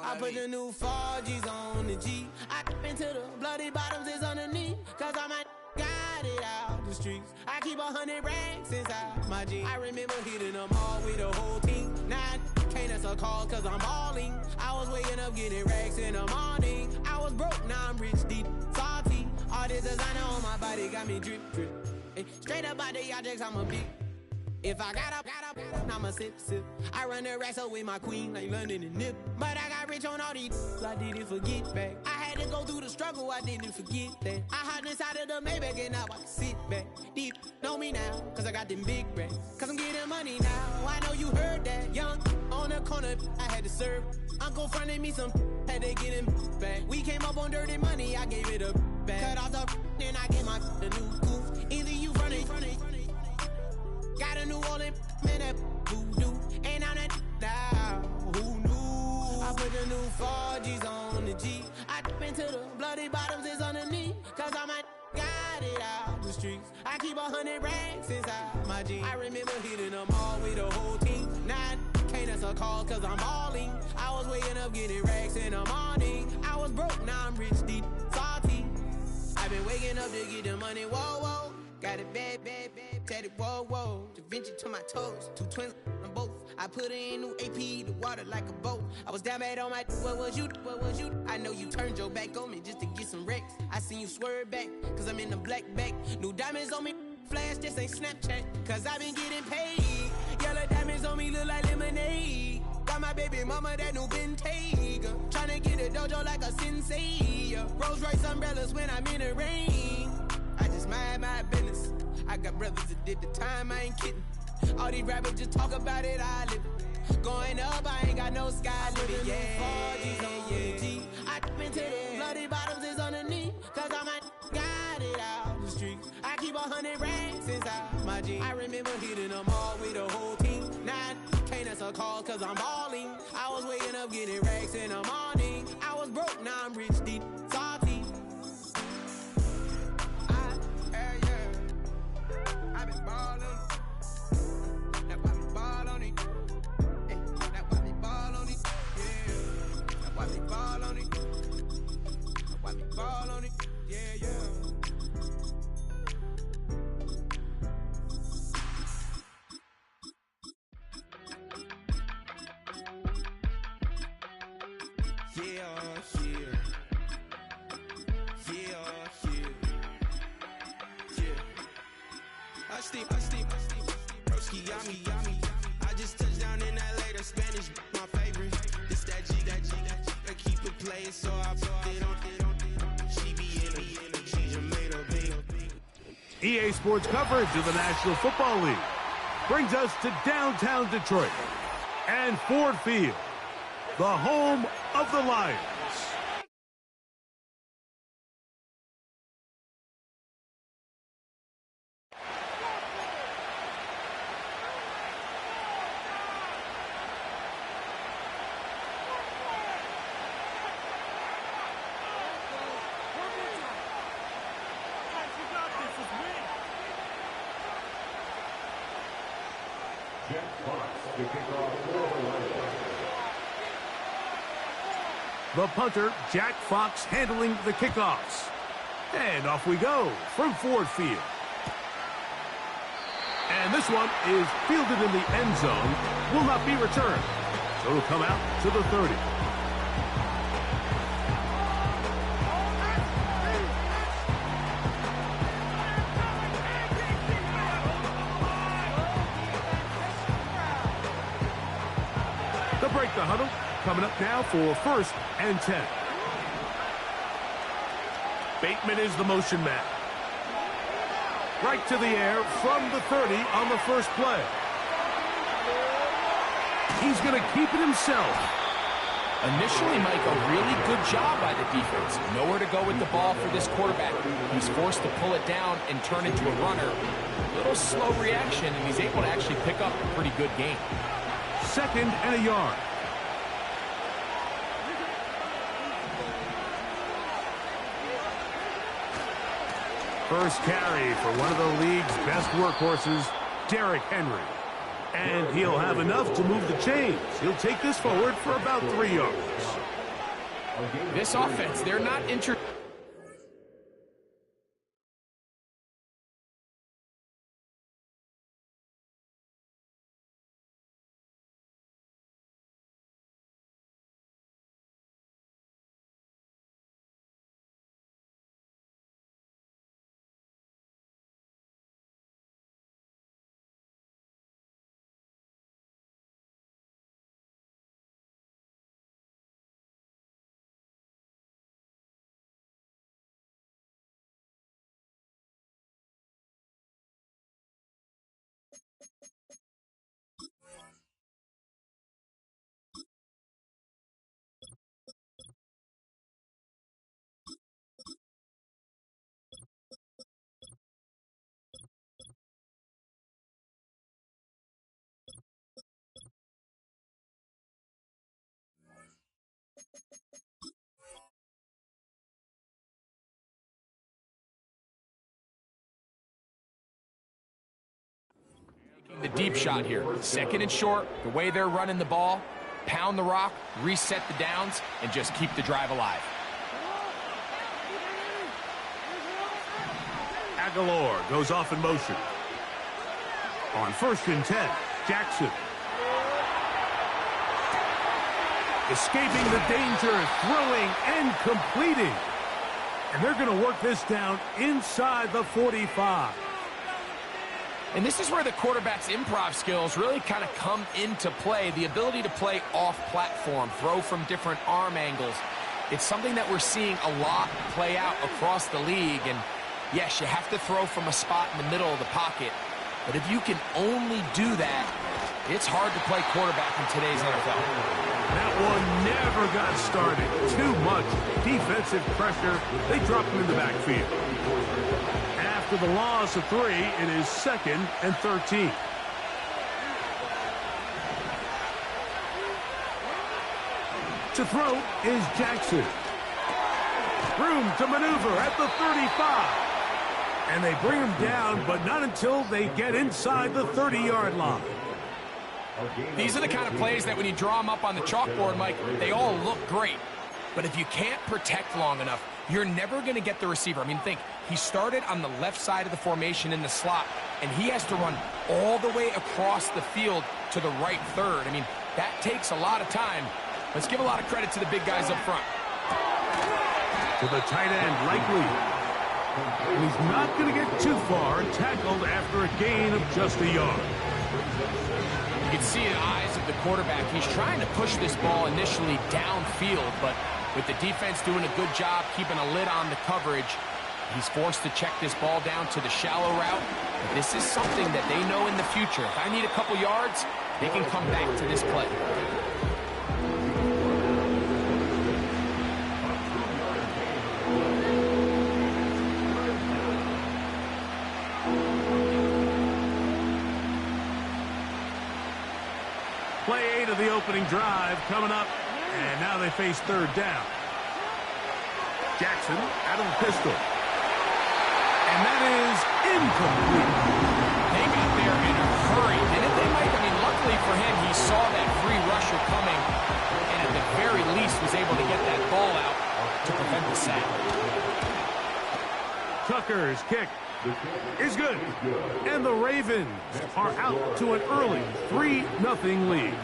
I put the new 4Gs on the G. I into the bloody bottoms is underneath. Cause I might got it out the streets. I keep 100 racks inside my jeans. I remember hitting them all with the whole team. Now can't answer a call cause I'm balling. I was waking up getting racks in the morning. I was broke, now I'm rich, deep, salty. All this designer on my body got me drip, drip. Hey, straight up out the objects, I'm a big. If I got up, I'ma sip, sip. I run the racks up with my queen like London and Nip. But I got rich on all these, I didn't forget back. I had to go through the struggle, I didn't forget that. I hopped inside of the Maybach and now I sit back. Deep, know me now, cause I got them big racks. Cause I'm getting money now, I know you heard that. Young, on the corner, I had to serve. Uncle fronted me some, had to get him back. We came up on dirty money, I gave it a back. Cut off the, then I get my the new goof. Either you fronted. Got a New Orleans, man, that voodoo. And I'm that now, who knew? I put the new 4Gs on the G. I into the bloody bottoms is underneath. Cause I might got it out the streets. I keep 100 racks inside my jeans. I remember hitting them all with the whole team. Now can't answer a call cause I'm balling. I was waking up getting racks in the morning. I was broke, now I'm rich, deep, salty. I've been waking up to get the money, whoa, whoa. Got it bad, bad, bad, tatted, whoa, whoa. Da Vinci to my toes, 2 twins on both. I put in new AP, the water like a boat. I was down bad on my, what was you? I know you turned your back on me just to get some wrecks. I seen you swerve back, cause I'm in the black back. New diamonds on me, flash, this ain't Snapchat. Cause I been getting paid. Yellow diamonds on me look like lemonade. Got my baby mama that new Bentayga. Tryna get a dojo like a sensei. Rolls Royce umbrellas when I'm in the rain. I just mind my business. I got brothers that did the time, I ain't kidding. All these rappers just talk about it, I live it. Going up, I ain't got no sky limit. Yeah, yeah. I into the bloody bottoms is underneath. Cause I might got it out the streets. I keep 100 racks inside my jeans. I remember hitting them all with the whole team. Now can't answer a call cause I'm balling. I was waking up getting racks in the morning. I was broke, now I'm rich, deep, salty. I been ballin'. That why we ball on it. That why we ball on it. Yeah. That why we ball on it. That why we ball on it. Yeah, yeah. I steam, broski got me. I just touched down in LA, the Spanish, my favorite. This that G, I keep it playing, so I put it on. She be in it, she Jamaica big. EA Sports coverage of the National Football League brings us to downtown Detroit and Ford Field, the home of the Lions. The punter, Jack Fox, handling the kickoffs. And off we go from Ford Field. And this one is fielded in the end zone, will not be returned. So it'll come out to the 30. To break the huddle, coming up now for 1st and 10. Bateman is the motion man. Right to the air from the 30 on the first play. He's going to keep it himself. Initially, Mike, a really good job by the defense. Nowhere to go with the ball for this quarterback. He's forced to pull it down and turn into a runner. Little slow reaction, and he's able to actually pick up a pretty good game. 2nd and a yard. First carry for one of the league's best workhorses, Derrick Henry. And he'll have enough to move the chains. He'll take this forward for about 3 yards. This offense, they're not interested. The deep shot here. Second and short, the way they're running the ball, pound the rock, reset the downs, and just keep the drive alive. Aguilar goes off in motion. On 1st and 10, Jackson. Escaping the danger, throwing and completing. And they're going to work this down inside the 45. And this is where the quarterback's improv skills really kind of come into play. The ability to play off-platform, throw from different arm angles. It's something that we're seeing a lot play out across the league. And yes, you have to throw from a spot in the middle of the pocket. But if you can only do that, it's hard to play quarterback in today's NFL. That one never got started. Too much defensive pressure. They dropped him in the backfield. After the loss of 3, it is 2nd and 13. To throw is Jackson. Room to maneuver at the 35. And they bring him down, but not until they get inside the 30-yard line. These are the kind of plays that when you draw them up on the chalkboard, Mike, they all look great. But if you can't protect long enough, you're never going to get the receiver. I mean, think, he started on the left side of the formation in the slot, and he has to run all the way across the field to the right third. I mean, that takes a lot of time. Let's give a lot of credit to the big guys up front. To the tight end, Likely. He's not going to get too far, tackled after a gain of just a yard. You can see in the eyes of the quarterback, he's trying to push this ball initially downfield, but with the defense doing a good job keeping a lid on the coverage, he's forced to check this ball down to the shallow route. But this is something that they know in the future. If I need a couple yards, they can come back to this play. Play 8 of the opening drive coming up, and now they face 3rd down. Jackson out of the pistol. And that is incomplete. They got there in a hurry, didn't they, Mike? I mean, luckily for him, he saw that free rusher coming, and at the very least was able to get that ball out to prevent the sack. Tucker's kick is good. And the Ravens are out to an early 3-0 lead.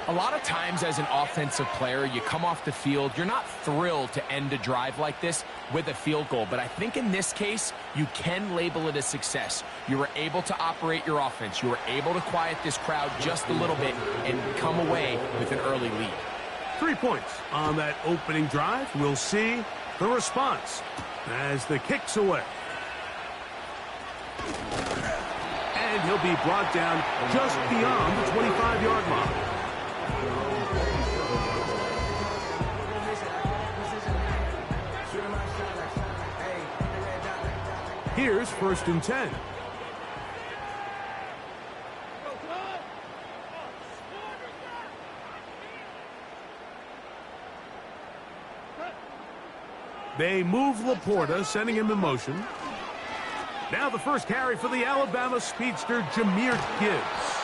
A lot of times as an offensive player, you come off the field, you're not thrilled to end a drive like this with a field goal. But I think in this case, you can label it a success. You were able to operate your offense. You were able to quiet this crowd just a little bit and come away with an early lead. 3 points on that opening drive. We'll see the response as the kick's away. And he'll be brought down just beyond the 25-yard line. Here's 1st and 10. They move Laporta, sending him in motion. Now the first carry for the Alabama speedster, Jahmyr Gibbs.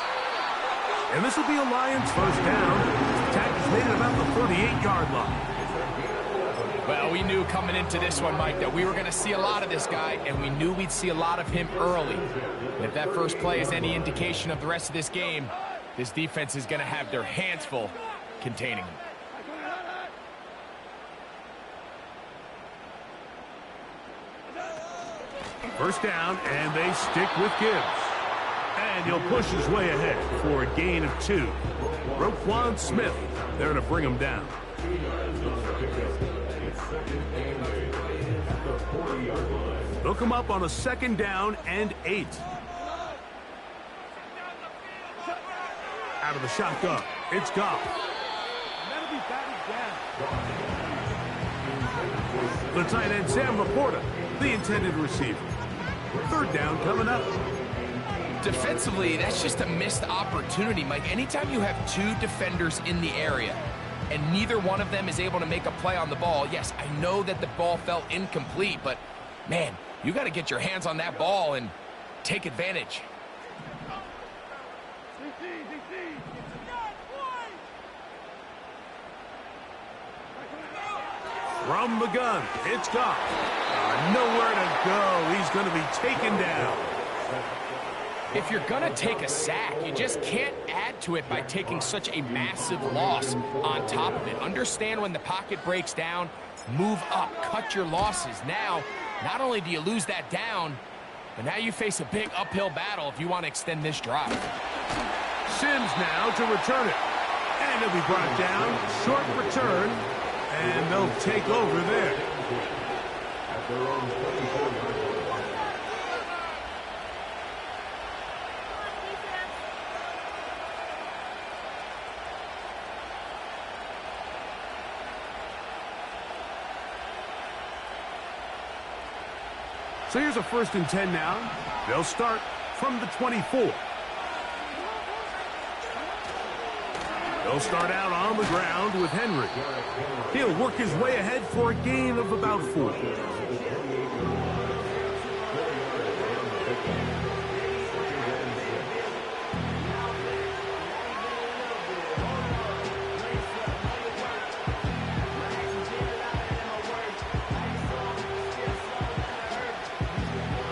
And this will be a Lions first down. This attack is made at about the 38-yard line. Well, we knew coming into this one, Mike, that we were going to see a lot of this guy, and we knew we'd see a lot of him early. And if that first play is any indication of the rest of this game, this defense is going to have their hands full containing him. First down, and they stick with Gibbs. And he'll push his way ahead for a gain of 2. Roquan Smith there to bring him down. They'll come up on a 2nd down and 8. Out of the shotgun, it's Goff. That'll be batted down. The tight end, Sam Laporta, the intended receiver. 3rd down coming up. Defensively, that's just a missed opportunity, Mike. Anytime you have 2 defenders in the area and neither one of them is able to make a play on the ball, yes, I know that the ball felt incomplete, but, man, you got to get your hands on that ball and take advantage. From the gun, it's Goff. Nowhere to go. He's going to be taken down. If you're going to take a sack, you just can't add to it by taking such a massive loss on top of it. Understand when the pocket breaks down, move up, cut your losses. Now, not only do you lose that down, but now you face a big uphill battle if you want to extend this drive. Sims now to return it. And it'll be brought down. Short return. And they'll take over there. So here's a 1st and 10 now. They'll start from the 24. They'll start out on the ground with Henry. He'll work his way ahead for a gain of about 4.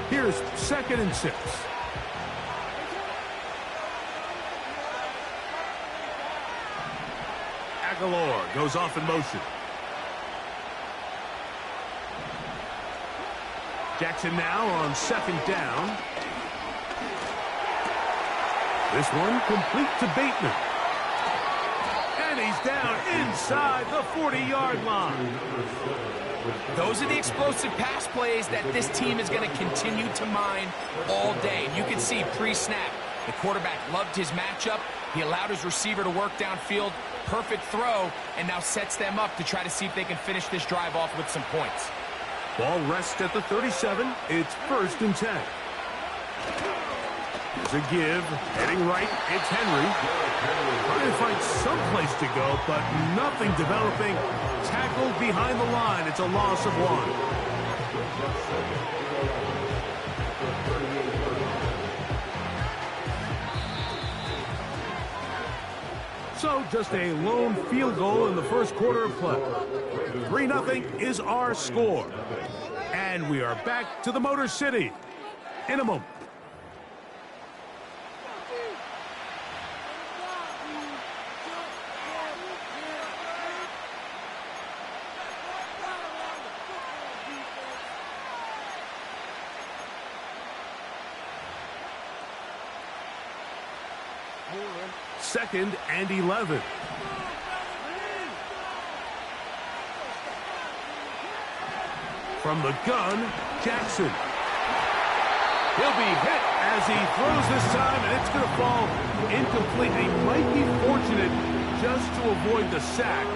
Here's 2nd and 6. Aguilar goes off in motion. Jackson now on 2nd down. This one complete to Bateman. And he's down inside the 40-yard line. Those are the explosive pass plays that this team is going to continue to mine all day. You can see pre-snap, the quarterback loved his matchup. He allowed his receiver to work downfield. Perfect throw, and now sets them up to try to see if they can finish this drive off with some points. Ball rests at the 37. It's 1st and 10. Here's a give. Heading right, it's Henry. Trying to find some place to go, but nothing developing. Tackled behind the line. It's a loss of 1. So just a lone field goal in the 1st quarter of play. 3-0 is our score. And we are back to the Motor City in a moment. Second and 11. From the gun, Jackson. He'll be hit as he throws this time, and it's going to fall incomplete. He might be fortunate just to avoid the sack,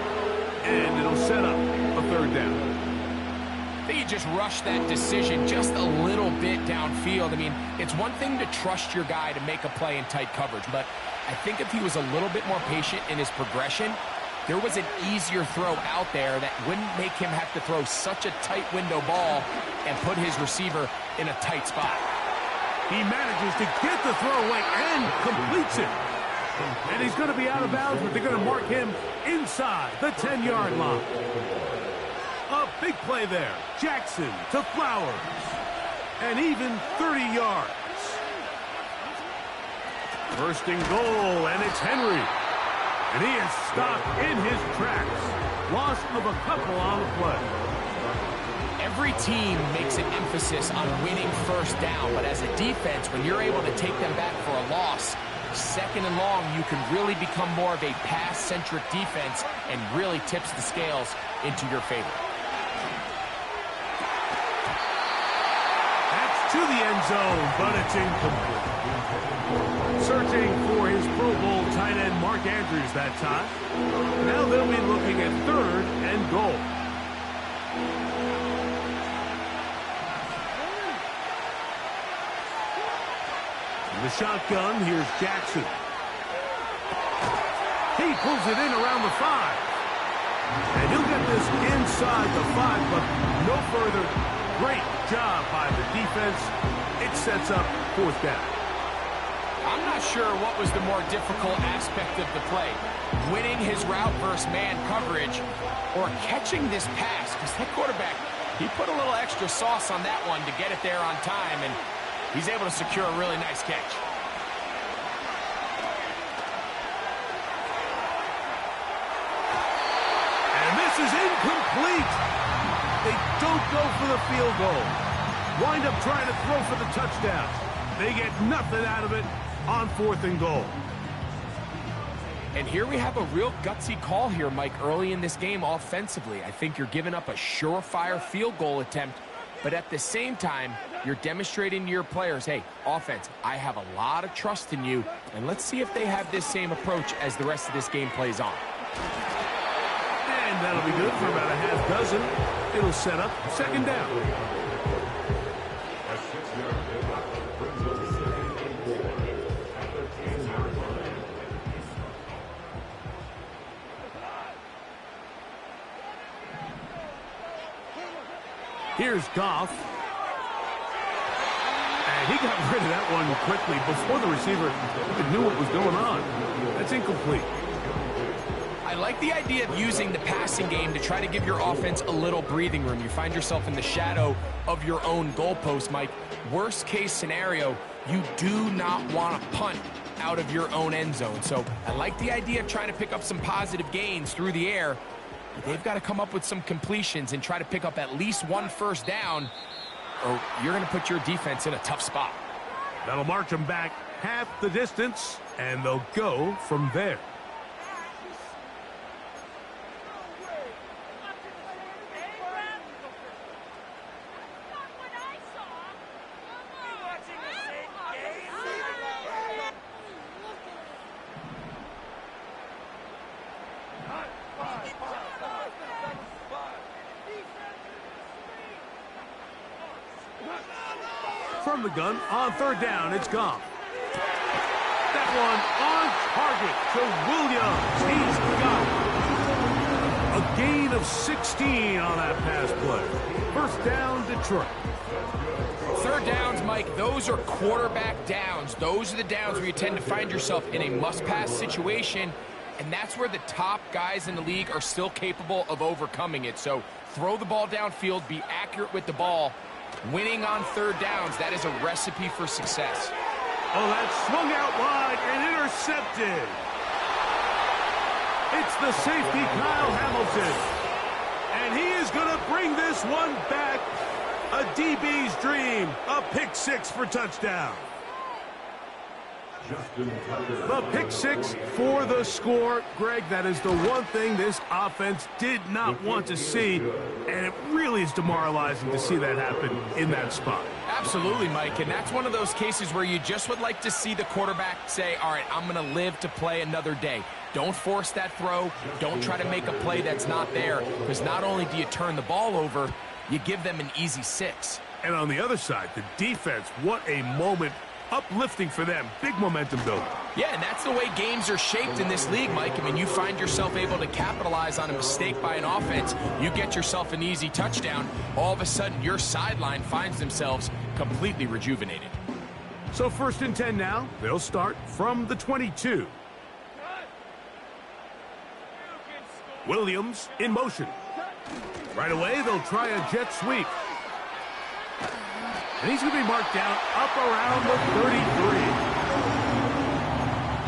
and it'll set up a 3rd down. I think he just rushed that decision just a little bit downfield. I mean, it's one thing to trust your guy to make a play in tight coverage, but I think if he was a little bit more patient in his progression, there was an easier throw out there that wouldn't make him have to throw such a tight window ball and put his receiver in a tight spot. He manages to get the throw away and completes it. And he's going to be out of bounds, but they're going to mark him inside the 10-yard line. A big play there. Jackson to Flowers. And even 30 yards. First and goal, and it's Henry. And he is stopped in his tracks. Loss of a couple on the play. Every team makes an emphasis on winning first down, but as a defense, when you're able to take them back for a loss, second and long, you can really become more of a pass-centric defense and really tips the scales into your favor. That's to the end zone, but it's incomplete. Searching for his Pro Bowl tight end Mark Andrews that time. Now they'll be looking at 3rd and goal. The shotgun, here's Jackson. He pulls it in around the 5. And he'll get this inside the 5, but no further. Great job by the defense. It sets up 4th down. I'm not sure what was the more difficult aspect of the play. Winning his route versus man coverage or catching this pass. Because that quarterback, he put a little extra sauce on that one to get it there on time. And he's able to secure a really nice catch. And this is incomplete. They don't go for the field goal. Wind up trying to throw for the touchdown. They get nothing out of it on 4th and goal. And here we have a real gutsy call here, Mike, early in this game offensively. I think you're giving up a surefire field goal attempt, but at the same time, you're demonstrating to your players, hey, offense, I have a lot of trust in you, and let's see if they have this same approach as the rest of this game plays on. And that'll be good for about a half dozen. It'll set up 2nd down. Here's Goff. And he got rid of that one quickly before the receiver even knew what was going on. That's incomplete. I like the idea of using the passing game to try to give your offense a little breathing room. You find yourself in the shadow of your own goalpost, Mike. Worst case scenario, you do not want to punt out of your own end zone. So I like the idea of trying to pick up some positive gains through the air. They've got to come up with some completions and try to pick up at least 1 first down, or you're going to put your defense in a tough spot. That'll march them back half the distance, and they'll go from there. From the gun, on 3rd down, it's Goff. That one on target to Williams. He's got it. A gain of 16 on that pass play. 1st down, Detroit. 3rd downs, Mike, those are quarterback downs. Those are the downs where you tend to find yourself in a must-pass situation, and that's where the top guys in the league are still capable of overcoming it. So throw the ball downfield, be accurate with the ball. Winning on 3rd downs, that is a recipe for success. Oh, that's swung out wide and intercepted. It's the safety, Kyle Hamilton. And he is going to bring this one back. A DB's dream. A pick 6 for touchdown. The pick 6 for the score. Greg, that is the one thing this offense did not want to see, and it really is demoralizing to see that happen in that spot. Absolutely, Mike, and that's one of those cases where you just would like to see the quarterback say, all right, I'm going to live to play another day. Don't force that throw. Don't try to make a play that's not there, because not only do you turn the ball over, you give them an easy 6. And on the other side, the defense, what a moment. Uplifting for them. Big momentum builder. Yeah, and that's the way games are shaped in this league, Mike. I mean, you find yourself able to capitalize on a mistake by an offense. You get yourself an easy touchdown. All of a sudden, your sideline finds themselves completely rejuvenated. So 1st and 10 now. They'll start from the 22. Williams in motion. Right away, they'll try a jet sweep. And he's going to be marked down up around the 33.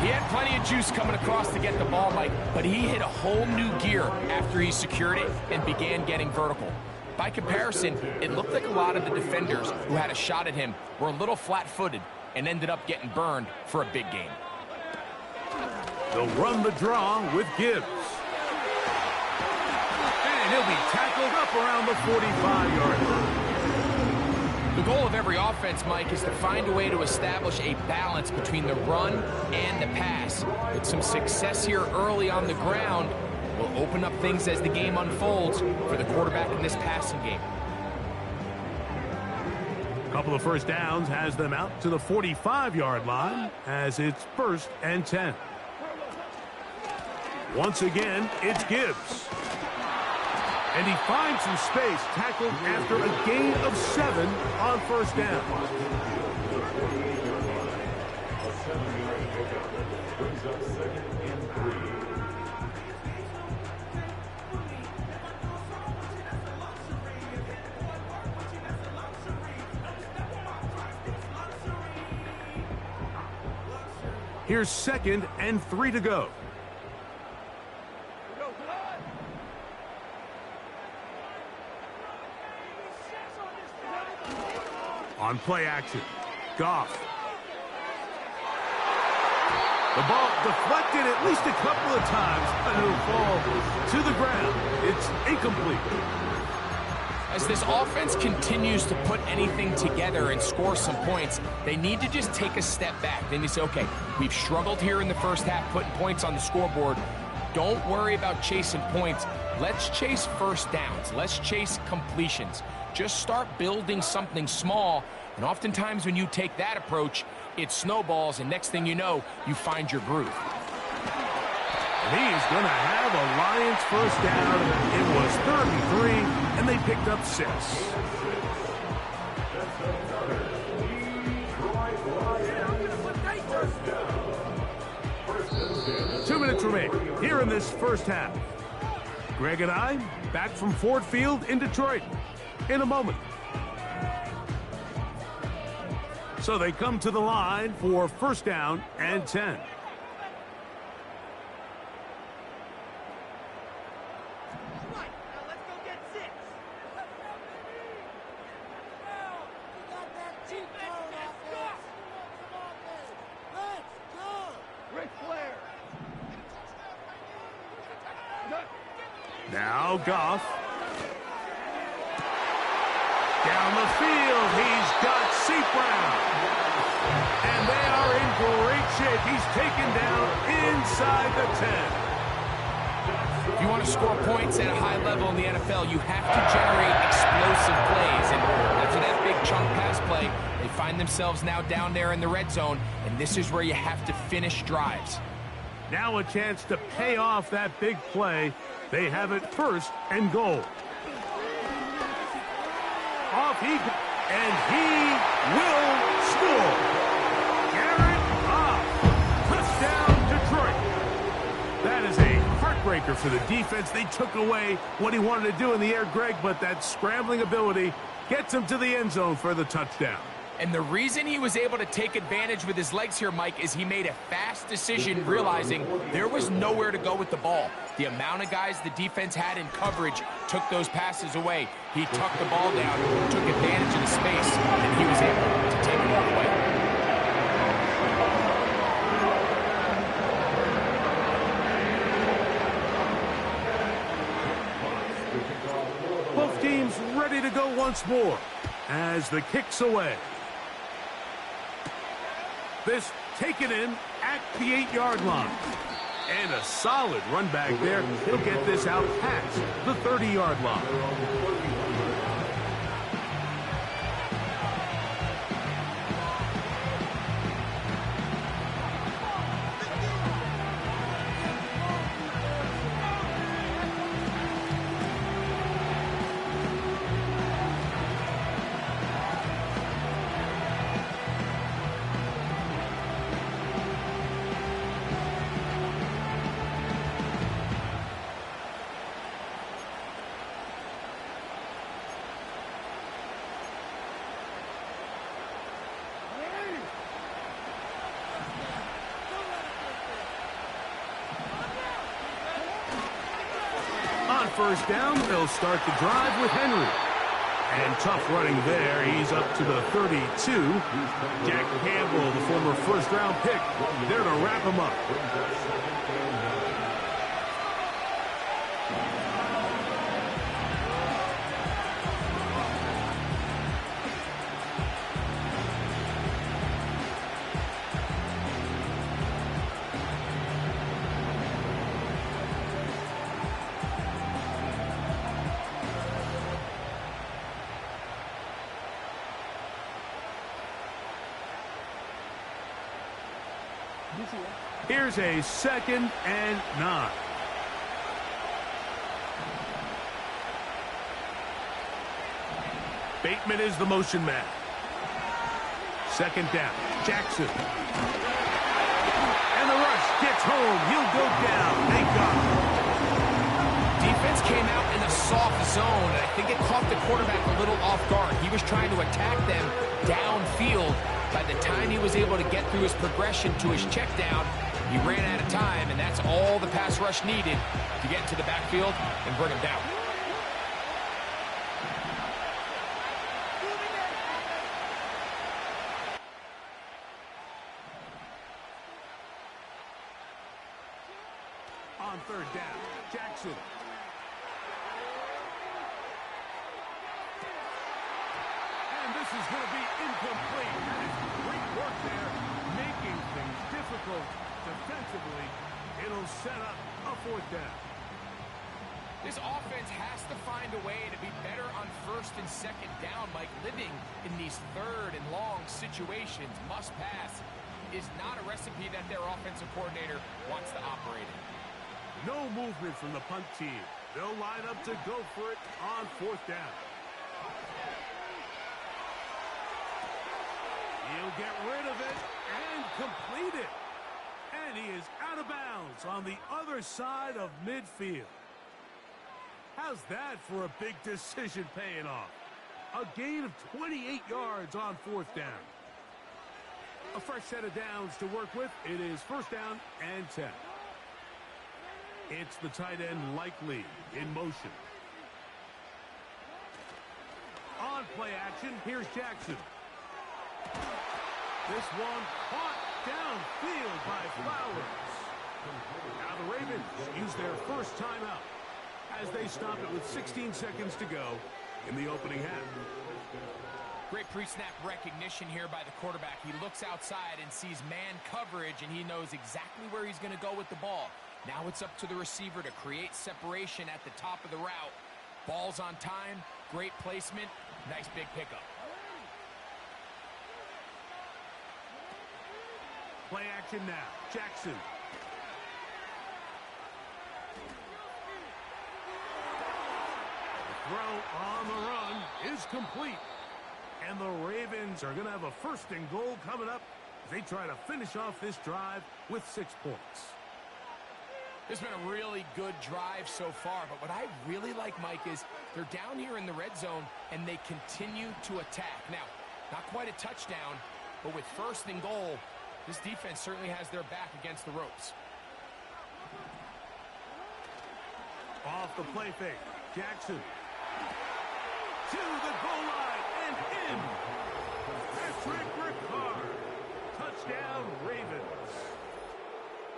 He had plenty of juice coming across to get the ball, Mike, but he hit a whole new gear after he secured it and began getting vertical. By comparison, it looked like a lot of the defenders who had a shot at him were a little flat-footed and ended up getting burned for a big game. They'll run the draw with Gibbs. And he'll be tackled up around the 45-yard line. The goal of every offense, Mike, is to find a way to establish a balance between the run and the pass. With some success here early on the ground will open up things as the game unfolds for the quarterback in this passing game. A couple of first downs has them out to the 45-yard line as it's 1st and 10. Once again, it's Gibbs. And he finds some space, tackled after a gain of 7 on first down. Here's 2nd and 3 to go. On play action, Goff. The ball deflected at least a couple of times, and it'll fall to the ground. It's incomplete. As this offense continues to put anything together and score some points, they need to just take a step back. Then you say, okay, we've struggled here in the first half, putting points on the scoreboard. Don't worry about chasing points. Let's chase first downs. Let's chase completions. Just start building something small, and oftentimes when you take that approach, it snowballs, and next thing you know, you find your groove. And he is going to have a Lions first down. It was 3rd and 3, and they picked up 6. 2 minutes remaining here in this first half. Greg and I back from Ford Field in Detroit in a moment. So they come to the line for 1st down and 10. Now Goff. Down the field, he's got St. Brown. And they are in great shape. He's taken down inside the 10. If you want to score points at a high level in the NFL, you have to generate explosive plays. And after that big chunk pass play, they find themselves now down there in the red zone, and this is where you have to finish drives. Now a chance to pay off that big play. They have it 1st and goal. Off he goes, and he will score. Garrett off. Touchdown, Detroit. That is a heartbreaker for the defense. They took away what he wanted to do in the air, Greg, but that scrambling ability gets him to the end zone for the touchdown. And the reason he was able to take advantage with his legs here, Mike, is he made a fast decision realizing there was nowhere to go with the ball. The amount of guys the defense had in coverage took those passes away. He tucked the ball down, took advantage of the space, and he was able to take it all away. Both teams ready to go once more as the kick's away. This taken in at the 8-yard line. And a solid run back there. He'll get this out past the 30-yard line. first down. They'll start the drive with Henry. And tough running there. He's up to the 32. Jack Campbell, the former first-round pick, there to wrap him up. Here's a 2nd and 9. Bateman is the motion man. 2nd down. Jackson. And the rush gets home. He'll go down. Thank God. Defense came out in a soft zone, and I think it caught the quarterback a little off guard. He was trying to attack them downfield. By the time he was able to get through his progression to his check down, he ran out of time, and that's all the pass rush needed to get into the backfield and bring him down. On 3rd down, Jackson. And this is going to be incomplete. That is great work there, making things difficult defensively. It'll set up a 4th down. This offense has to find a way to be better on 1st and 2nd down, Mike. Living in these 3rd and long situations, must pass, is not a recipe that their offensive coordinator wants to operate in. No movement from the punt team. They'll line up to go for it on 4th down. He'll get rid of it and complete it. And he is out of bounds on the other side of midfield. How's that for a big decision paying off? A gain of 28 yards on 4th down. A fresh set of downs to work with. It is 1st down and 10. It's the tight end Likely in motion. On play action, here's Jackson. This one caught downfield by Flowers. Now the Ravens use their first timeout as they stop it with 16 seconds to go in the opening half. Great pre-snap recognition here by the quarterback. He looks outside and sees man coverage, and he knows exactly where he's going to go with the ball. Now it's up to the receiver to create separation at the top of the route. Ball's on time, great placement, nice big pickup. Play action now. Jackson. The throw on the run is complete. And the Ravens are going to have a 1st and goal coming up as they try to finish off this drive with 6 points. This has been a really good drive so far, but what I really like, Mike, is they're down here in the red zone, and they continue to attack. Now, not quite a touchdown, but with 1st and goal, this defense certainly has their back against the ropes. Off the play fake, Jackson. To the goal line and in. Patrick Ricard. Touchdown, Ravens.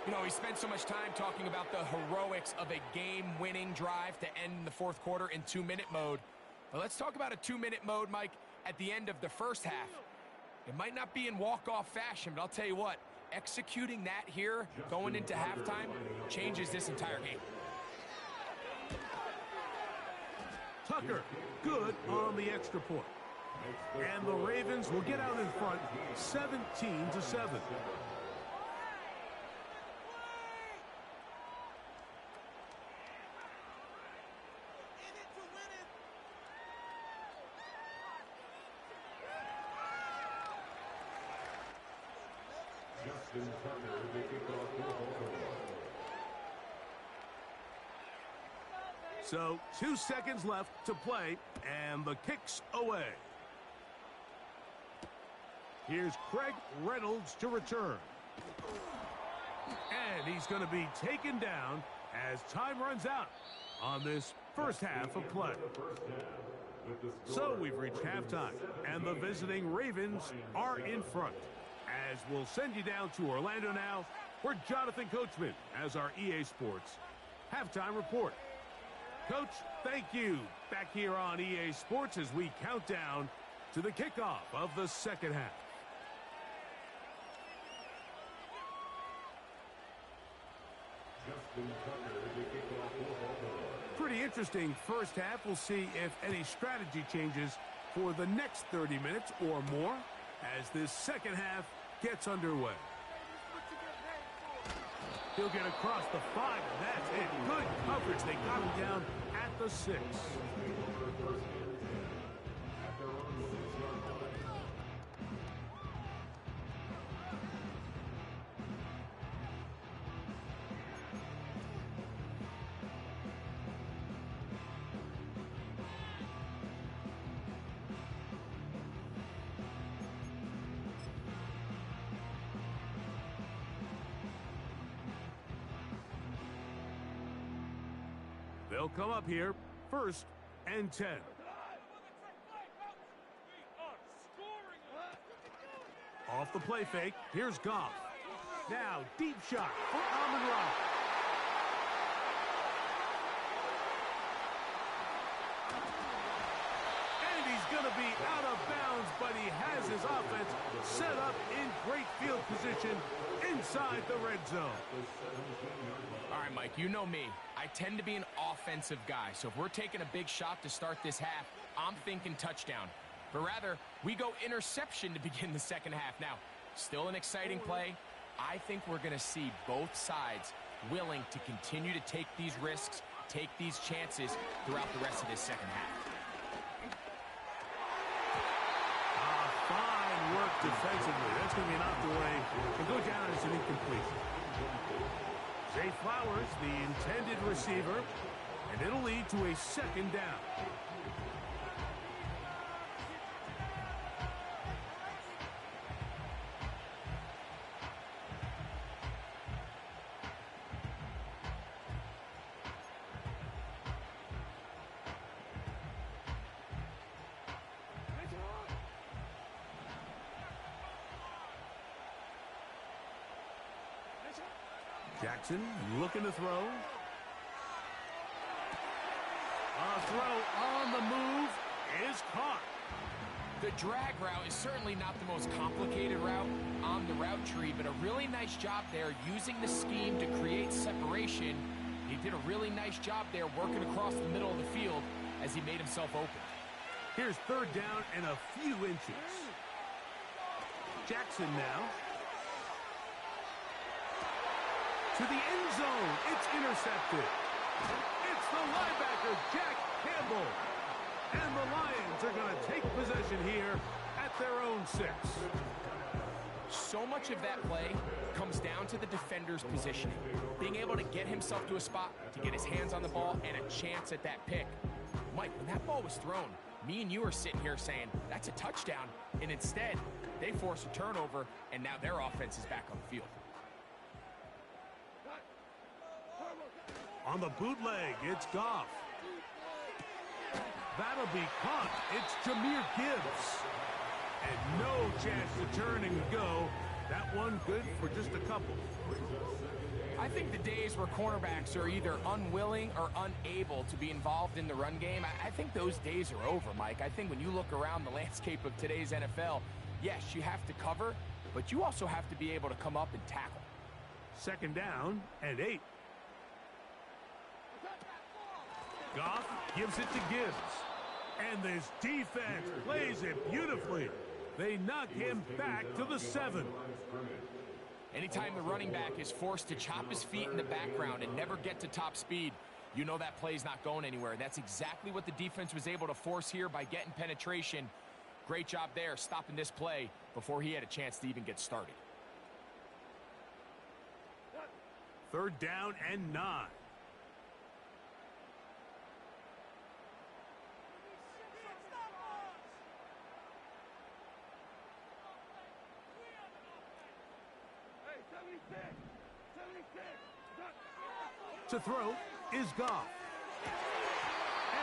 You know, we spent so much time talking about the heroics of a game-winning drive to end the 4th quarter in 2-minute mode. But let's talk about a 2-minute mode, Mike, at the end of the 1st half. It might not be in walk-off fashion, but I'll tell you what, executing that here going into halftime changes this entire game. Tucker, good on the extra point. And the Ravens will get out in front 17-7. So 2 seconds left to play, and the kick's away. Here's Craig Reynolds to return. And he's going to be taken down as time runs out. on this first half of play. So we've reached halftime, and the visiting Ravens are in front. As we'll send you down to Orlando now for Jonathan Coachman as our EA Sports halftime report. Coach, thank you. Back here on EA Sports as we count down to the kickoff of the second half. Pretty interesting first half. We'll see if any strategy changes for the next 30 minutes or more as this second half gets underway. He'll get across the 5, and that's it. Good coverage. They got him down at the 6. They'll come up here, 1st and 10. Off the play fake, here's Goff. Now, deep shot for Amon-Ra. And he's going to be out of bounds, but he has his offense set up in great field position inside the red zone. All right, Mike, you know me. I tend to be an offensive guy, so if we're taking a big shot to start this half, I'm thinking touchdown. But rather, we go interception to begin the second half. Now, still an exciting play. I think we're going to see both sides willing to continue to take these risks, take these chances throughout the rest of this second half. Fine work defensively. That's going to be knocked away and go down as an incomplete. Zay Flowers, the intended receiver, and it'll lead to a second down. Jackson looking to throw. A throw on the move is caught. The drag route is certainly not the most complicated route on the route tree, but a really nice job there using the scheme to create separation. He did a really nice job there working across the middle of the field as he made himself open. Here's 3rd down and a few inches. Jackson now. To the end zone, it's intercepted. It's the linebacker, Jack Campbell. And the Lions are going to take possession here at their own 6. So much of that play comes down to the defender's positioning. Being able to get himself to a spot, to get his hands on the ball, and a chance at that pick. Mike, when that ball was thrown, me and you are sitting here saying, that's a touchdown. And instead, they force a turnover, and now their offense is back on the field. On the bootleg, it's Goff. That'll be caught. It's Jahmyr Gibbs. And no chance to turn and go. That one good for just a couple. I think the days where cornerbacks are either unwilling or unable to be involved in the run game, I think those days are over, Mike. I think when you look around the landscape of today's NFL, yes, you have to cover, but you also have to be able to come up and tackle. 2nd down and 8. Goff gives it to Gibbs. And this defense plays it beautifully. They knock him back to the 7. Anytime the running back is forced to chop his feet in the background and never get to top speed, you know that play's not going anywhere. That's exactly what the defense was able to force here by getting penetration. Great job there, stopping this play before he had a chance to even get started. 3rd down and 9. To throw is Goff.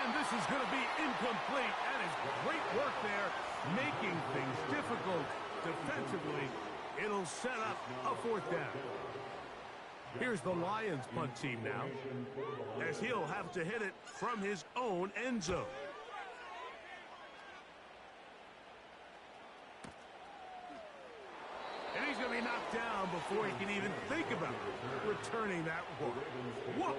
And this is going to be incomplete. That is great work there, making things difficult defensively. It'll set up a fourth down. Here's the Lions punt team now, as he'll have to hit it from his own end zone. And he's going to be knocked down before he can even think about returning that one. Whoa!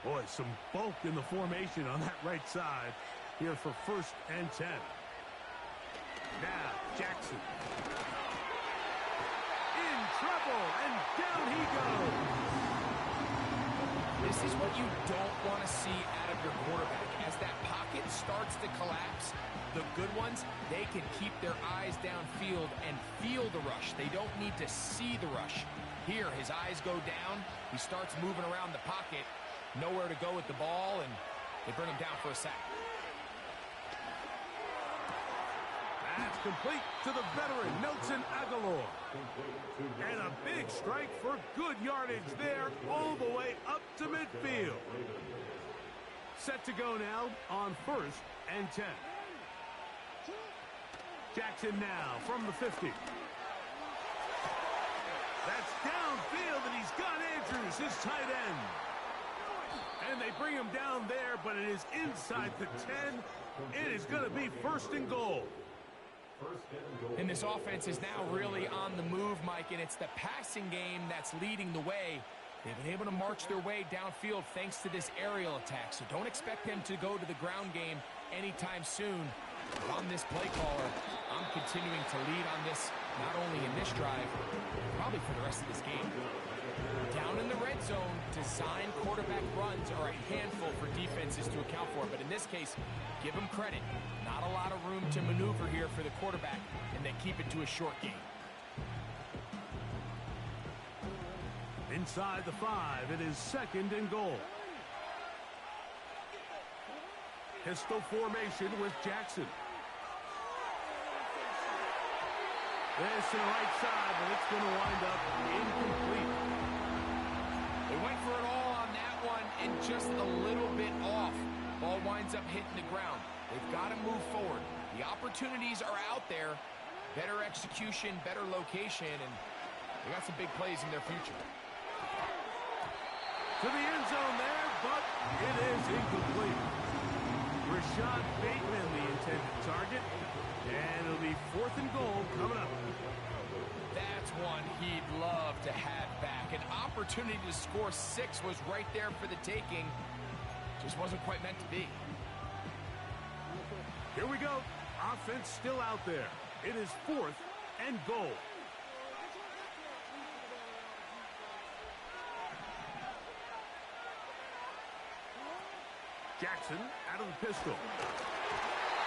Boy, some bulk in the formation on that right side here for 1st and 10. Now, Jackson. In trouble, and down he goes. This is what you don't want to see out of your quarterback. As that pocket starts to collapse, the good ones, they can keep their eyes downfield and feel the rush. They don't need to see the rush. Here, his eyes go down. He starts moving around the pocket. Nowhere to go with the ball, and they bring him down for a sack. That's complete to the veteran, Nelson Aguilar. And a big strike for good yardage there all the way up to midfield. Set to go now on 1st and 10. Jackson now from the 50. That's downfield, and he's got Andrews, his tight end. And they bring him down there, but it is inside the 10. It is going to be 1st and goal. And this offense is now really on the move, Mike, and it's the passing game that's leading the way. They've been able to march their way downfield thanks to this aerial attack, so don't expect them to go to the ground game anytime soon. But on this play caller, I'm continuing to lead on this, not only in this drive, probably for the rest of this game. Down in the red zone, design quarterback runs are a handful for defenses to account for. But in this case, give them credit. Not a lot of room to maneuver here for the quarterback, and they keep it to a short game. Inside the 5, it is 2nd and goal. Pistol formation with Jackson. This to the right side, but it's going to wind up incomplete. They went for it all on that one and just a little bit off. Ball winds up hitting the ground. They've got to move forward. The opportunities are out there. Better execution, better location, and they got some big plays in their future. To the end zone there, but it is incomplete. Rashad Bateman, the intended target, and it'll be 4th and goal coming up. That's one he'd love to have back. An opportunity to score 6 was right there for the taking. Just wasn't quite meant to be. Here we go. Offense still out there. It is 4th and goal. Jackson out of the pistol.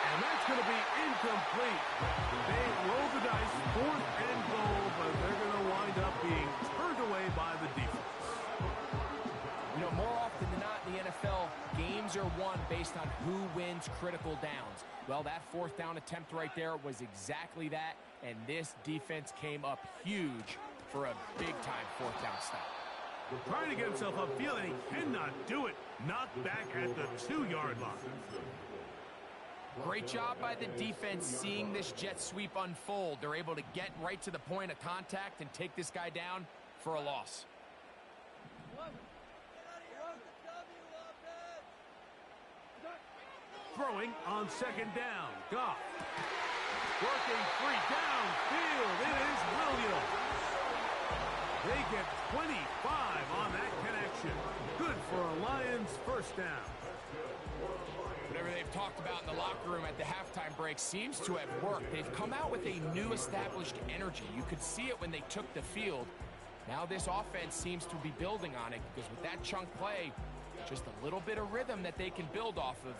And that's going to be incomplete. They roll the dice, 4th and goal, but they're going to wind up being turned away by the defense. You know, more often than not in the NFL, games are won based on who wins critical downs. Well, that 4th down attempt right there was exactly that, and this defense came up huge for a big-time 4th down stop. Trying to get himself upfield, and he cannot do it. Knocked back at the 2-yard line. Great job by the defense seeing this jet sweep unfold. They're able to get right to the point of contact and take this guy down for a loss. Throwing on 2nd down. Goff. Working free downfield. It is Williams. They get 25 on that connection. Good for a Lions 1st down. Whatever they've talked about in the locker room at the halftime break seems to have worked. They've come out with a new established energy. You could see it when they took the field. Now this offense seems to be building on it because with that chunk play, just a little bit of rhythm that they can build off of.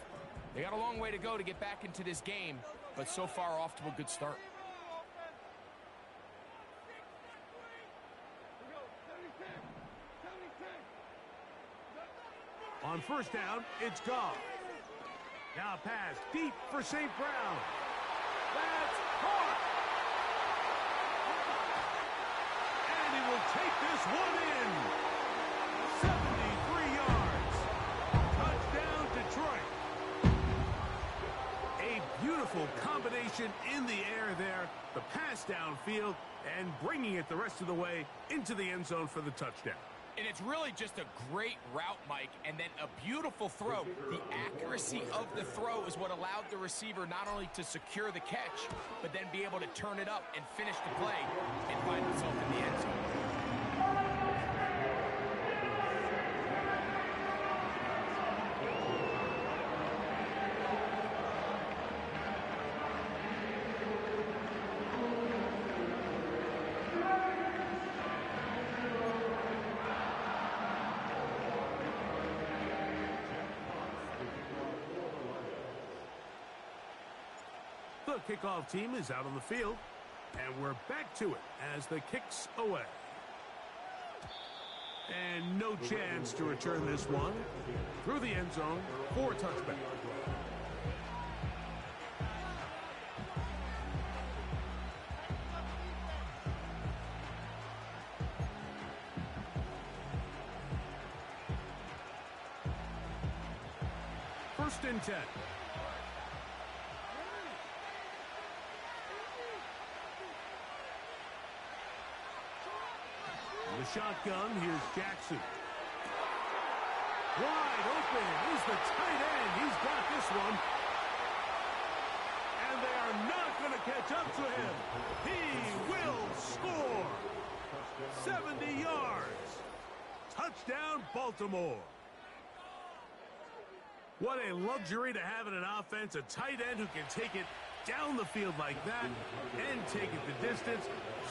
They got a long way to go to get back into this game, but so far off to a good start. On 1st down, it's Goff. Now pass deep for St. Brown. That's caught. And he will take this one in. 73 yards. Touchdown, Detroit. A beautiful combination in the air there. The pass downfield and bringing it the rest of the way into the end zone for the touchdown. And it's really just a great route, Mike, and then a beautiful throw. The accuracy of the throw is what allowed the receiver not only to secure the catch, but then be able to turn it up and finish the play and find himself in the end zone. The kickoff team is out on the field, and we're back to it as the kick's away. And no chance to return this one through the end zone for a touchback. First and 10. The shotgun, here's Jackson. Wide open is the tight end. He's got this one. And they are not going to catch up to him. He will score. 70 yards. Touchdown, Baltimore. What a luxury to have in an offense, a tight end who can take it down the field like that and take it the distance.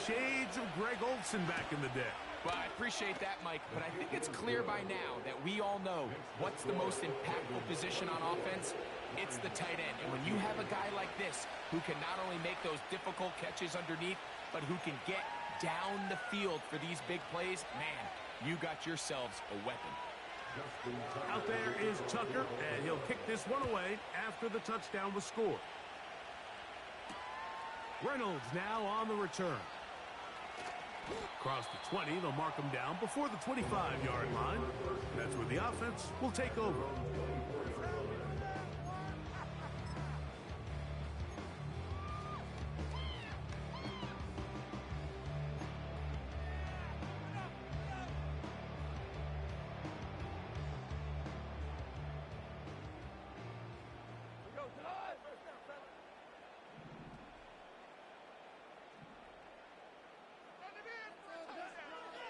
Shades of Greg Olsen back in the day. Well, I appreciate that, Mike, but I think it's clear by now that we all know what's the most impactful position on offense. It's the tight end. And when you have a guy like this who can not only make those difficult catches underneath, but who can get down the field for these big plays, man, you got yourselves a weapon. Out there is Tucker, and he'll kick this one away after the touchdown was scored. Reynolds now on the return. Across the 20, they'll mark him down before the 25-yard line. That's where the offense will take over.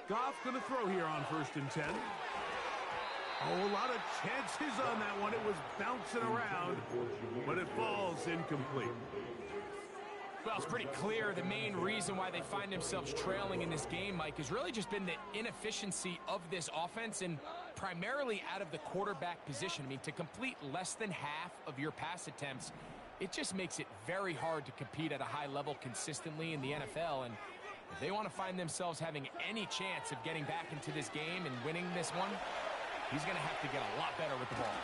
Goff going to throw here on 1st and 10. Oh, a lot of chances on that one. It was bouncing around, but it falls incomplete. Well, it's pretty clear the main reason why they find themselves trailing in this game, Mike, has really just been the inefficiency of this offense and primarily out of the quarterback position. I mean, to complete less than half of your pass attempts, it just makes it very hard to compete at a high level consistently in the NFL. And if they want to find themselves having any chance of getting back into this game and winning this one, he's going to have to get a lot better with the ball.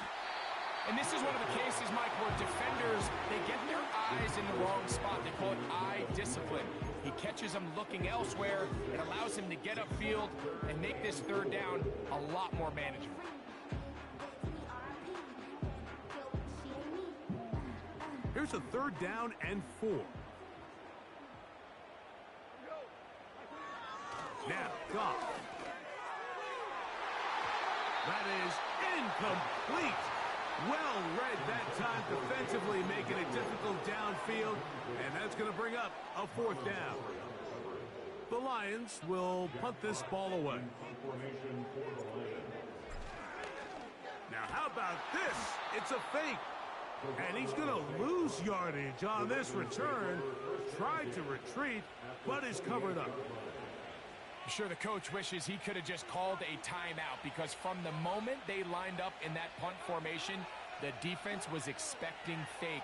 And this is one of the cases, Mike, where defenders, they get their eyes in the wrong spot. They call it eye discipline. He catches them looking elsewhere. It allows him to get upfield and make this 3rd down a lot more manageable. Here's a 3rd down and 4. Now, Goff. That is incomplete. Well read that time defensively, making it difficult downfield, and that's going to bring up a 4th down. The Lions will punt this ball away. Now, how about this? It's a fake. And he's going to lose yardage on this return. Tried to retreat, but is covered up. I'm sure the coach wishes he could have just called a timeout, because from the moment they lined up in that punt formation, the defense was expecting fake.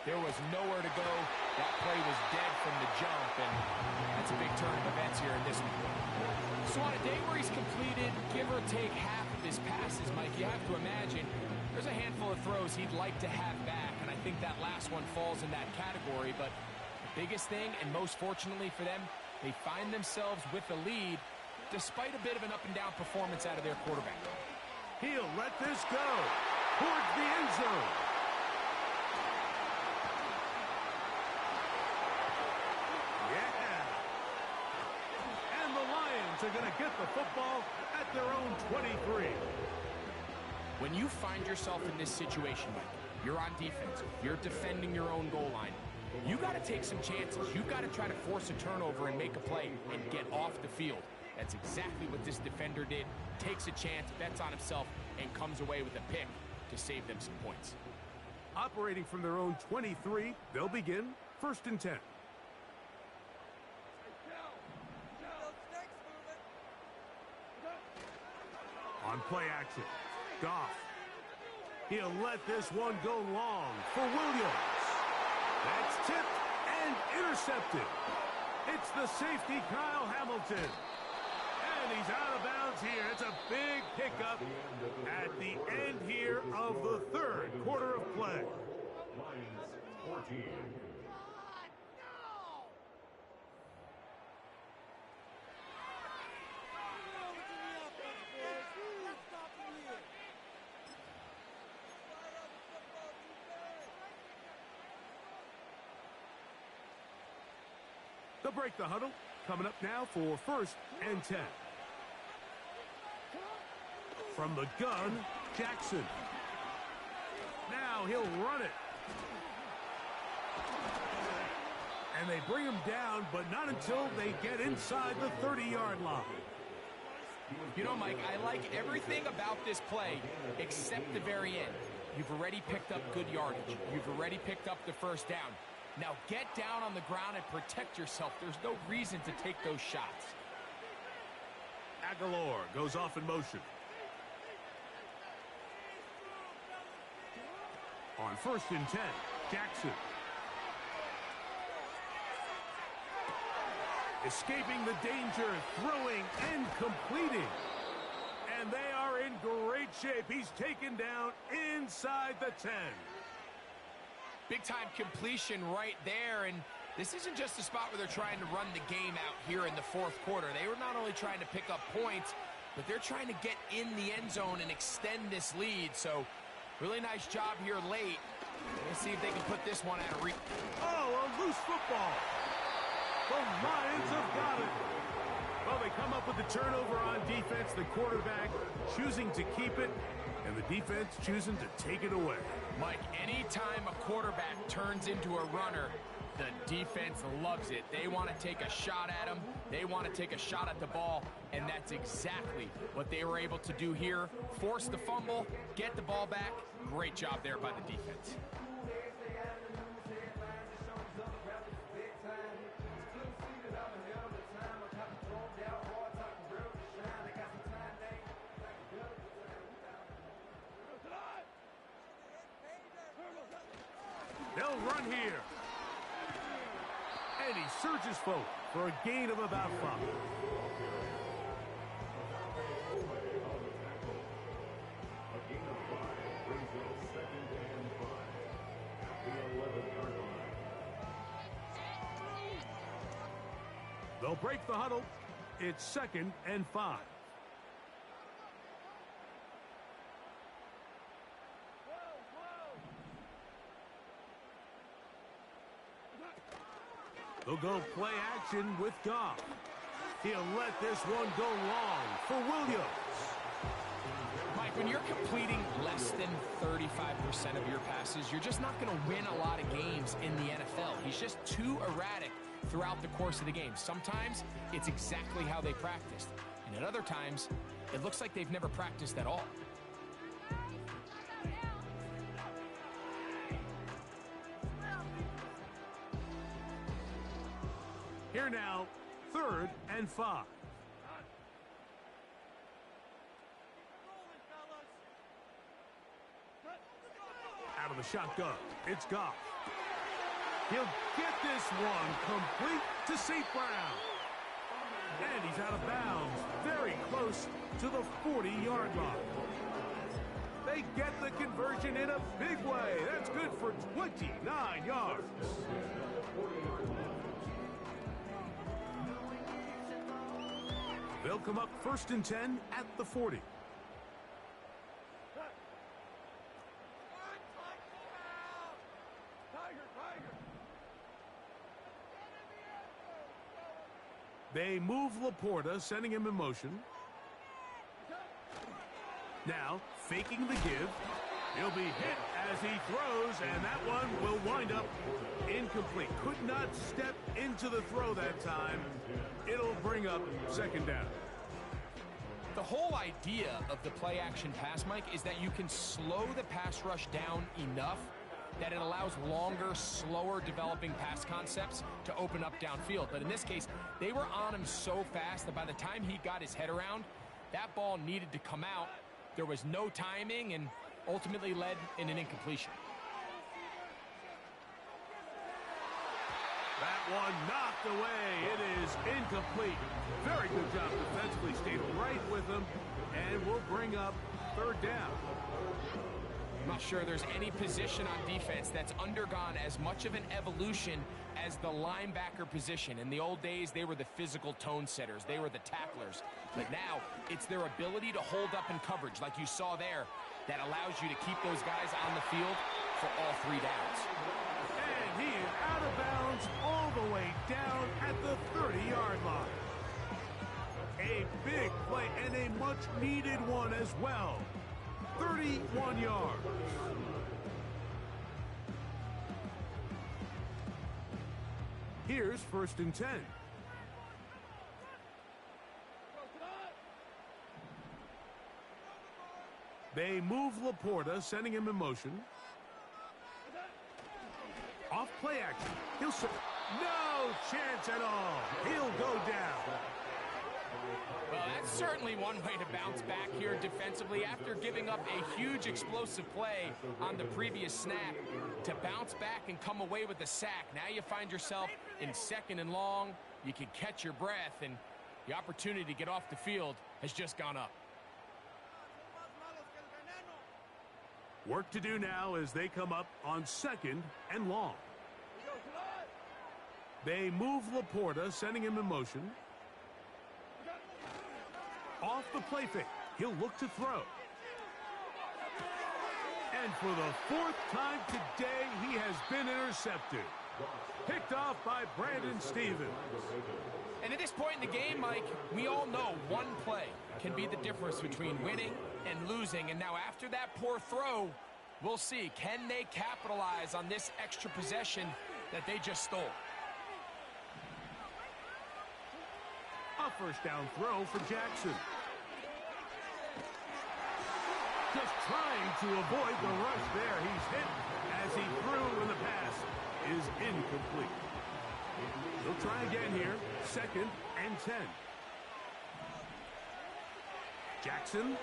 There was nowhere to go. That play was dead from the jump, and that's a big turn of events here in this one. So on a day where he's completed, give or take half of his passes, Mike, you have to imagine there's a handful of throws he'd like to have back, and I think that last one falls in that category. But the biggest thing, and most fortunately for them, they find themselves with the lead despite a bit of an up-and-down performance out of their quarterback. He'll let this go towards the end zone. Are going to get the football at their own 23. When you find yourself in this situation, Mike, you're on defense, you're defending your own goal line, you got to take some chances. You got to try to force a turnover and make a play and get off the field. That's exactly what this defender did. Takes a chance, bets on himself, and comes away with a pick to save them some points. Operating from their own 23, they'll begin 1st and 10. On play action, Goff. He'll let this one go long for Williams. That's tipped and intercepted. It's the safety, Kyle Hamilton. And he's out of bounds here. It's a big pickup at the end here of the 3rd quarter of play. Lions 14. They'll break the huddle. Coming up now for 1st and 10. From the gun, Jackson. Now he'll run it. And they bring him down, but not until they get inside the 30-yard line. You know, Mike, I like everything about this play except the very end. You've already picked up good yardage. You've already picked up the 1st down. Now get down on the ground and protect yourself. There's no reason to take those shots. Aguilar goes off in motion. On 1st and 10, Jackson. Escaping the danger, throwing and completing. And they are in great shape. He's taken down inside the 10. Big-time completion right there, and this isn't just a spot where they're trying to run the game out here in the 4th quarter. They were not only trying to pick up points, but they're trying to get in the end zone and extend this lead. So, really nice job here late. Let's see if they can put this one out of reach. Oh, a loose football. The Lions have got it. Well, they come up with the turnover on defense. The quarterback choosing to keep it, and the defense choosing to take it away. Mike, anytime a quarterback turns into a runner, the defense loves it. They want to take a shot at him. They want to take a shot at the ball, and that's exactly what they were able to do here. Force the fumble, get the ball back. Great job there by the defense. They'll run here. And he surges forward for a gain of about 5. They'll break the huddle. It's 2nd and 5. They'll go play action with Goff. He'll let this one go long for Williams. Mike, when you're completing less than 35% of your passes, you're just not going to win a lot of games in the NFL. He's just too erratic throughout the course of the game. Sometimes it's exactly how they practiced. And at other times, it looks like they've never practiced at all. Here now, 3rd and 5. Out of the shotgun, it's Goff. He'll get this one complete to St. Brown. And he's out of bounds, very close to the 40-yard line. They get the conversion in a big way. That's good for 29 yards. They'll come up 1st and 10 at the 40. They move Laporta, sending him in motion. Now, faking the give. He'll be hit as he throws, and that one will wind up incomplete. Could not step into the throw that time. It'll bring up 2nd down. The whole idea of the play-action pass, Mike, is that you can slow the pass rush down enough that it allows longer, slower developing pass concepts to open up downfield. But in this case, they were on him so fast that by the time he got his head around, that ball needed to come out. There was no timing and ultimately led in an incompletion. That one knocked away. It is incomplete. Very good job defensively. Stayed right with him and will bring up 3rd down. I'm not sure there's any position on defense that's undergone as much of an evolution as the linebacker position. In the old days, they were the physical tone setters. They were the tacklers. But now, it's their ability to hold up in coverage, like you saw there, that allows you to keep those guys on the field for all 3 downs. And he is out of bounds all the way down at the 30-yard line. A big play and a much-needed one as well. 31 yards. Here's 1st and 10. They move Laporta, sending him in motion. Off play action. He'll say, no chance at all. He'll go down. Well, that's certainly one way to bounce back here defensively after giving up a huge explosive play on the previous snap. To bounce back and come away with a sack. Now you find yourself in 2nd and long. You can catch your breath, and the opportunity to get off the field has just gone up. Work to do now as they come up on 2nd and long. They move Laporta, sending him in motion. Off the play fake. He'll look to throw. And for the 4th time today, he has been intercepted. Picked off by Brandon Stevens. And at this point in the game, Mike, we all know one play can be the difference between winning and losing. And now after that poor throw, we'll see, can they capitalize on this extra possession that they just stole? A 1st down throw for Jackson. Just trying to avoid the rush there. He's hit as he threw, and the pass is incomplete. He'll try again here. 2nd and 10. Jackson.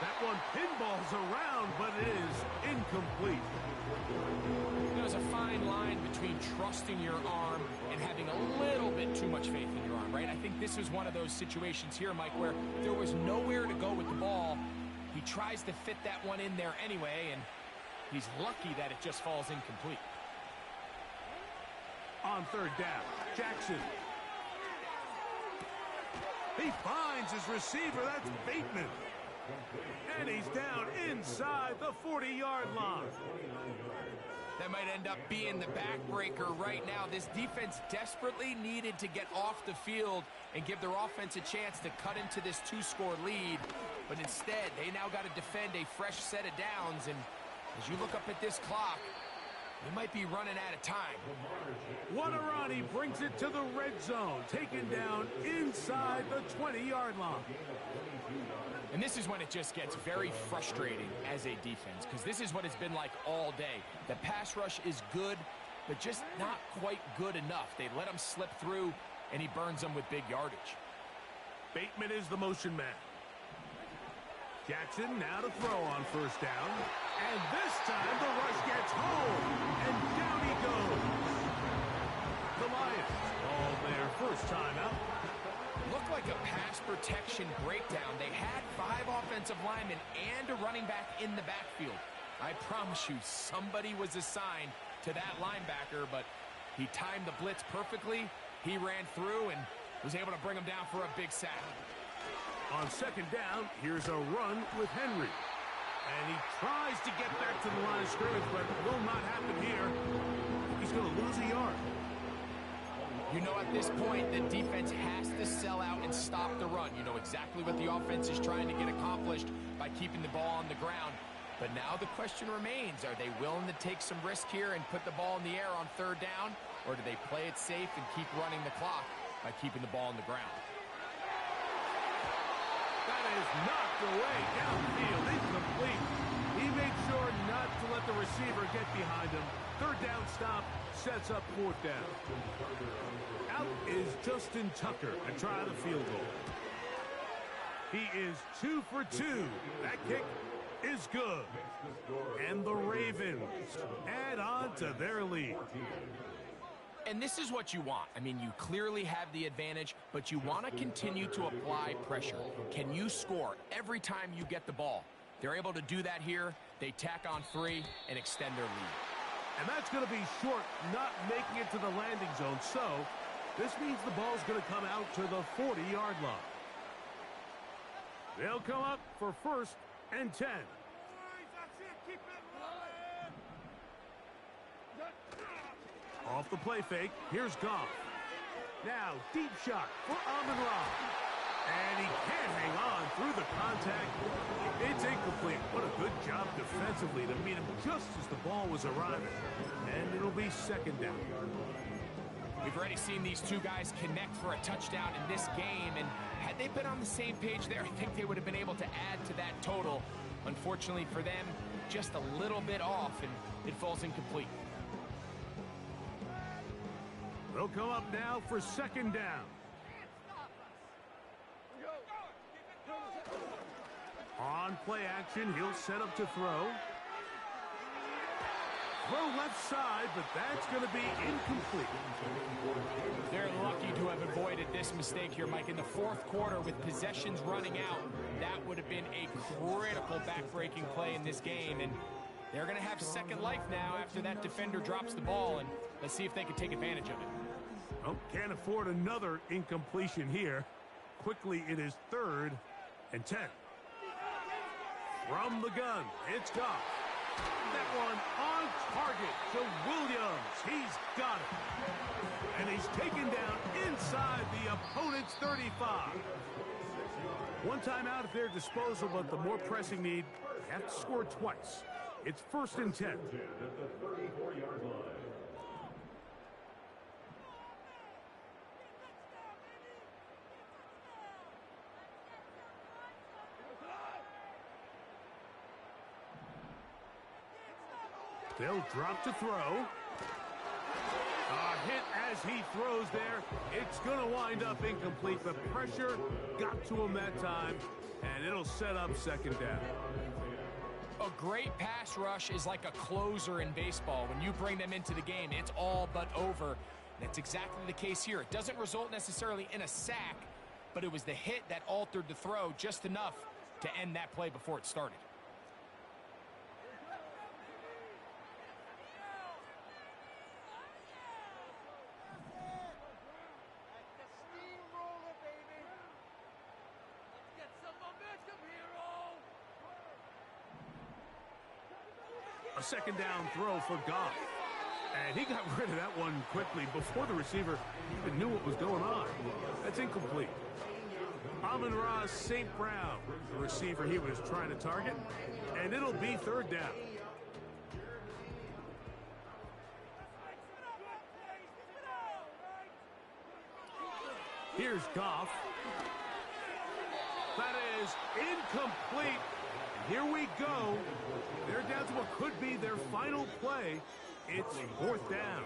That one pinballs around, but it is incomplete. There's a fine line between trusting your arm and having a little bit too much faith in your arm, right? I think this is one of those situations here, Mike, where there was nowhere to go with the ball. He tries to fit that one in there anyway, and he's lucky that it just falls incomplete. On 3rd down, Jackson. He finds his receiver. That's Bateman. And he's down inside the 40-yard line. That might end up being the backbreaker right now. This defense desperately needed to get off the field and give their offense a chance to cut into this 2-score lead. But instead, they now got to defend a fresh set of downs. And as you look up at this clock, they might be running out of time. Waterani brings it to the red zone, taken down inside the 20-yard line. And this is when it just gets very frustrating as a defense, because this is what it's been like all day. The pass rush is good, but just not quite good enough. They let him slip through, and he burns them with big yardage. Bateman is the motion man. Jackson now to throw on 1st down. And this time the rush gets home. And down he goes. The Lions call their 1st time out. Looked like a pass protection formation breakdown. They had 5 offensive linemen and a running back in the backfield. I promise you, somebody was assigned to that linebacker, but he timed the blitz perfectly. He ran through and was able to bring him down for a big sack. On second down, here's a run with Henry. And he tries to get back to the line of scrimmage, but it will not happen here. He's going to lose a yard. You know, at this point, the defense has to sell out and stop the run. You know exactly what the offense is trying to get accomplished by keeping the ball on the ground. But now the question remains, are they willing to take some risk here and put the ball in the air on third down? Or do they play it safe and keep running the clock by keeping the ball on the ground? That is knocked away downfield, incomplete. He made sure not to let the receiver get behind him. Third down stop sets up fourth down. Out is Justin Tucker to try the field goal. He is 2 for 2. That kick is good. And the Ravens add on to their lead. And this is what you want. I mean, you clearly have the advantage, but you want to continue to apply pressure. Can you score every time you get the ball? They're able to do that here. They tack on 3 and extend their lead. And that's going to be short, not making it to the landing zone. So this means the ball's going to come out to the 40-yard line. They'll come up for 1st and 10. Off the play fake, here's Goff. Now, deep shot for Amon-Ra. And he can't hang on through the contact. It's incomplete. What a good job defensively to meet him just as the ball was arriving. And it'll be second down. We've already seen these two guys connect for a touchdown in this game, and had they been on the same page there, I think they would have been able to add to that total. Unfortunately for them, just a little bit off, and it falls incomplete. They'll come up now for second down. On play action, he'll set up to throw. Throw left side, but that's going to be incomplete. They're lucky to have avoided this mistake here, Mike. In the 4th quarter, with possessions running out, that would have been a critical back-breaking play in this game. And they're going to have second life now after that defender drops the ball, and let's see if they can take advantage of it. Well, can't afford another incompletion here. Quickly, it is 3rd and 10. From the gun, it's Goff. That one on target to Williams. He's got it. And he's taken down inside the opponent's 35. One timeout at their disposal, but the more pressing need, they have to score twice. It's 1st and 10. They'll drop to throw. A hit as he throws there. It's going to wind up incomplete. The pressure got to him that time, and it'll set up second down. A great pass rush is like a closer in baseball. When you bring them into the game, it's all but over. That's exactly the case here. It doesn't result necessarily in a sack, but it was the hit that altered the throw just enough to end that play before it started. A second down throw for Goff. And he got rid of that one quickly before the receiver even knew what was going on. That's incomplete. Amon-Ra St. Brown, the receiver he was trying to target. And it'll be 3rd down. Here's Goff. That is incomplete. Here we go. They're down to what could be their final play. It's 4th down.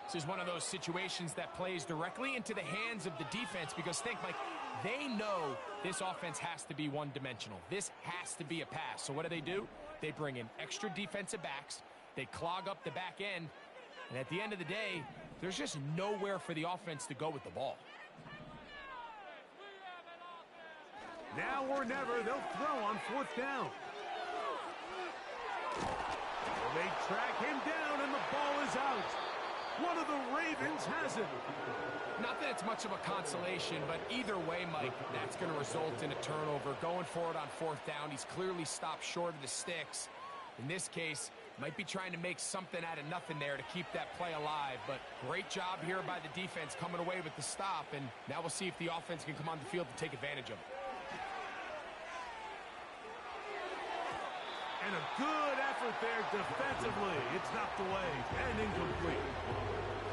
This is one of those situations that plays directly into the hands of the defense because think, Mike, they know this offense has to be one-dimensional. This has to be a pass. So what do? They bring in extra defensive backs. They clog up the back end. And at the end of the day, there's just nowhere for the offense to go with the ball. Now or never, they'll throw on 4th down. They track him down, and the ball is out. One of the Ravens has it. Not that it's much of a consolation, but either way, Mike, that's going to result in a turnover. Going forward on 4th down, he's clearly stopped short of the sticks. In this case, might be trying to make something out of nothing there to keep that play alive. But great job here by the defense coming away with the stop. And now we'll see if the offense can come on the field to take advantage of it. And a good effort there defensively. It's knocked away and incomplete.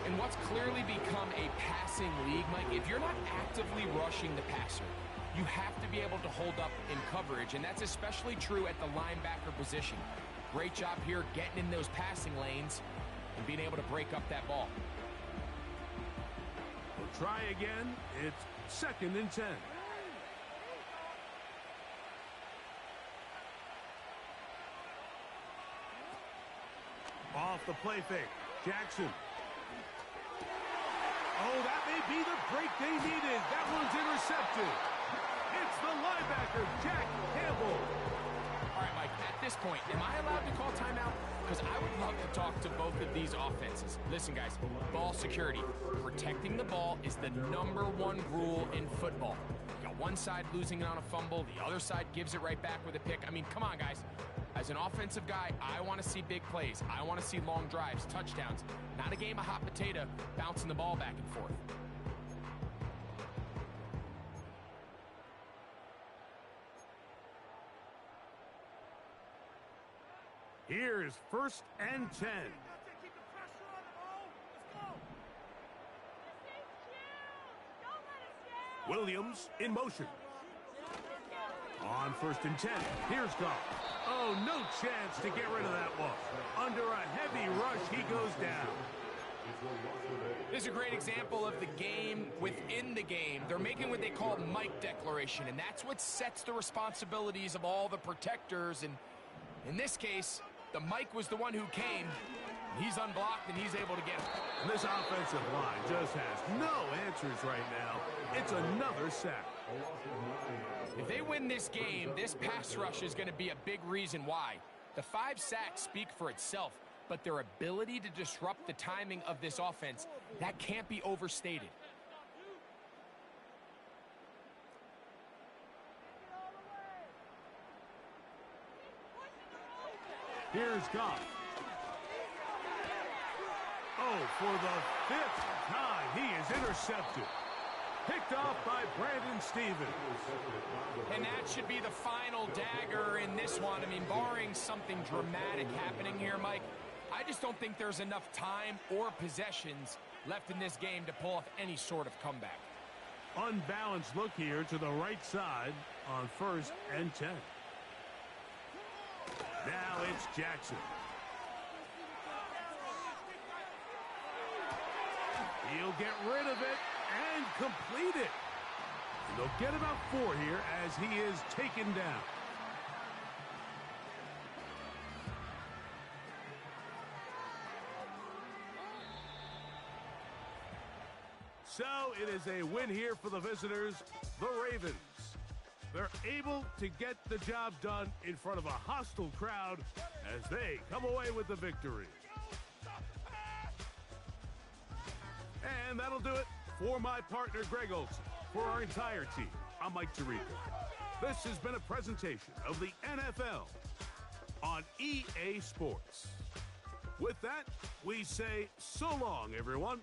In what's clearly become a passing league, Mike, if you're not actively rushing the passer, you have to be able to hold up in coverage, and that's especially true at the linebacker position. Great job here getting in those passing lanes and being able to break up that ball. We'll try again. It's 2nd and 10. Off the play fake. Jackson. Oh, that may be the break they needed. That one's intercepted. It's the linebacker, Jack Campbell. All right, Mike, at this point, am I allowed to call timeout? Because I would love to talk to both of these offenses. Listen, guys, ball security. Protecting the ball is the #1 rule in football. You got one side losing it on a fumble, the other side gives it right back with a pick. I mean, come on, guys. As an offensive guy, I want to see big plays. I want to see long drives, touchdowns, not a game of hot potato bouncing the ball back and forth. Here's 1st and 10. Williams in motion. On 1st and 10. Here's Goff. Oh, no chance to get rid of that one. Under a heavy rush, he goes down. This is a great example of the game within the game. They're making what they call Mike declaration, and that's what sets the responsibilities of all the protectors. And in this case, the Mike was the one who came. He's unblocked, and he's able to get him. And this offensive line just has no answers right now. It's another sack. If they win this game, this pass rush is going to be a big reason why. The 5 sacks speak for itself, but their ability to disrupt the timing of this offense, that can't be overstated. Here's Goff. Oh, for the 5th time, he is intercepted. Picked off by Brandon Stevens. And that should be the final dagger in this one. I mean, barring something dramatic happening here, Mike, I just don't think there's enough time or possessions left in this game to pull off any sort of comeback. Unbalanced look here to the right side on 1st and 10. Now it's Jackson. He'll get rid of it and complete it. And they'll get about 4 here as he is taken down. So it is a win here for the visitors, the Ravens. They're able to get the job done in front of a hostile crowd as they come away with the victory. And that'll do it for my partner, Greg Olson. For our entire team, I'm Mike Tirico. This has been a presentation of the NFL on EA Sports. With that, we say so long, everyone.